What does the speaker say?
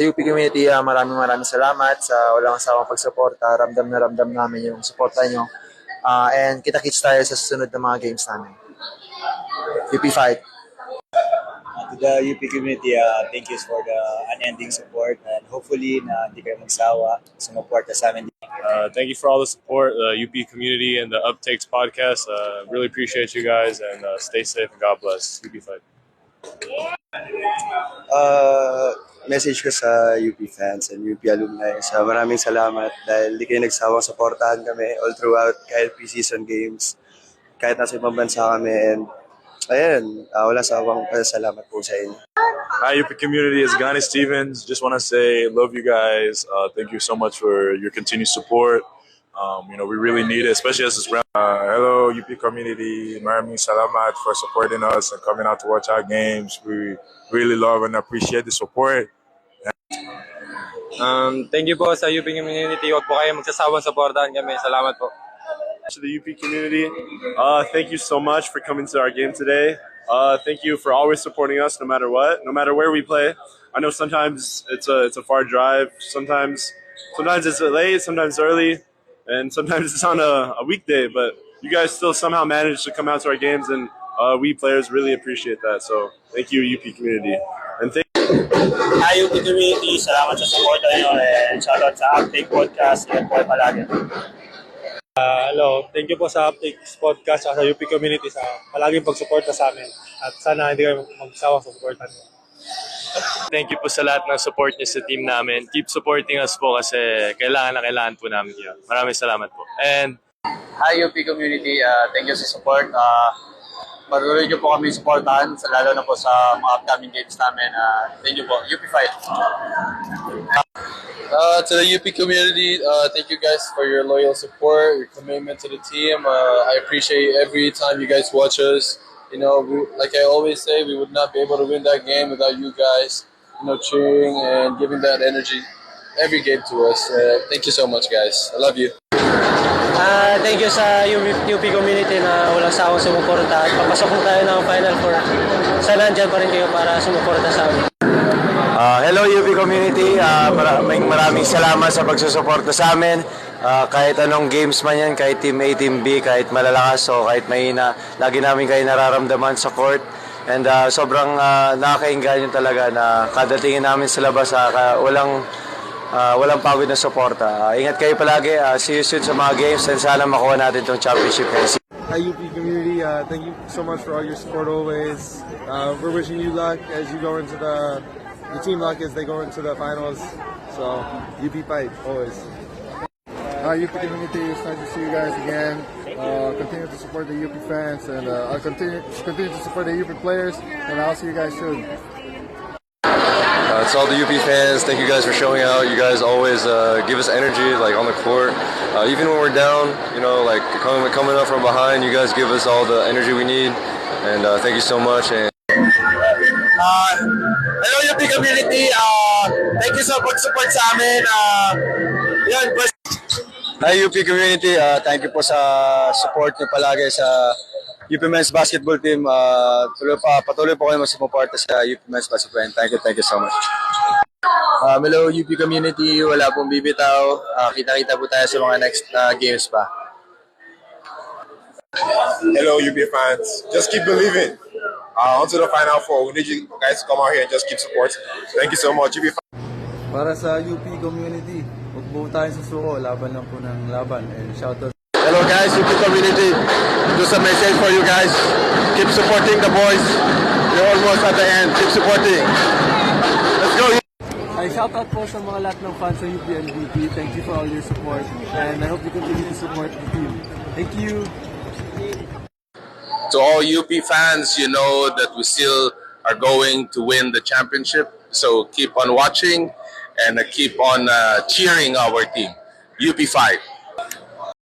Sa UP community, maraming salamat sa walang asawang pagsuporta. Ramdam na ramdam namin yung suporta nyo. And kita-kits tayo sa susunod na mga games namin. UP fight! To the UP community, thank you for the unending support and hopefully na hindi kayo magsawa sumuporta sa amin. Thank you for all the support, the UP community and the Uptakes podcast. Really appreciate you guys and stay safe and God bless. UP fight. Message ko sa UP fans and UP alumni sa maraming salamat dahil di kayo nagsawang supportahan kami all throughout kahit pre-season games, kahit nasa ibang bansa kami, and ayun, wala sawang salamat po sa inyo. Hi, UP community. It's Gani Stevens. Just want to say, love you guys. Thank you so much for your continued support. We really need it, especially as this round. Hello, UP community. Maraming salamat for supporting us and coming out to watch our games. We really love and appreciate the support. Thank you po sa UP community. Huwag po kayo magsasawang supportahan kami. Salamat po. To the UP community, thank you so much for coming to our game today. Thank you for always supporting us, no matter what, no matter where we play. I know sometimes it's a far drive. Sometimes it's late, sometimes early, and sometimes it's on a weekday. But you guys still somehow manage to come out to our games, and we players really appreciate that. So thank you, UP community, and thank. Hi UP community, salamat sa support nyo and shoutout sa Uptake Podcast. Yan po palagi. Hello, thank you po sa Uptakes podcast at sa UP community sa palaging pagsuporta sa amin. At sana hindi kayo magsawang sa supportan mo. Thank you po sa lahat ng support niyo sa team namin. Keep supporting us po kasi kailangan na kailangan po namin yun. Maraming salamat po. And Hi UP community, thank you sa support. Patuloy niyo po kami supportahan, lalo na po sa mga upcoming games namin. Thank you po. UP fight! To the UP community, thank you guys for your loyal support, your commitment to the team. I appreciate every time you guys watch us. Like I always say, we would not be able to win that game without you guys, cheering and giving that energy every game to us. Thank you so much, guys. I love you. Thank you sa UP community na walang sawang sumuporta. At papasok po tayo ng Final Four. Sana andyan pa rin kayo para sumuporta sa amin. Hello UP community, maraming salamat sa pagsusuporta sa amin. Kahit anong games man yan, kahit Team A, Team B, kahit malalakas o kahit mahina, lagi namin kayo nararamdaman sa court. And sobrang nakakainganyo talaga na kada tingin namin sa labas, walang pagod na suporta. Ingat kayo palagi, see you soon sa mga games and sana makuha natin itong championship. Hi UP community, thank you so much for all your support always. We're wishing you luck as you go into the team luck as they go into the finals. So UP fight always. UP community, it's nice to see you guys again. Continue to support the UP fans and I'll continue to support the UP players, and I'll see you guys soon. To all the UP fans, thank you guys for showing out. You guys always give us energy, like on the court. Even when we're down, like coming up from behind, you guys give us all the energy we need. And thank you so much. And Hello UP community, thank you sa pag-support sa amin. Hi UP community, thank you po sa support niyo palagi sa UP Men's Basketball Team. Patuloy po kayo mag-suporta sa UP Men's Basketball. Thank you so much. Hello UP community, wala pong bibitaw. Kita-kita po tayo sa mga next games pa. Hello, UP fans. Just keep believing. On to the Final Four. We need you guys to come out here and just keep supporting. Thank you so much, UP fans. Para sa UP community, huwag po tayong susuko, laban lang po ng laban. And shoutout. Hello guys, UP community. Just a message for you guys. Keep supporting the boys. You're almost at the end. Keep supporting. Let's go. Ay, shoutout po sa mga lahat ng fans sa UP MVP. Thank you for all your support. And I hope you continue to support the team. Thank you. To all UP fans, you know that we still are going to win the championship. So keep on watching and keep on cheering our team. UP 5.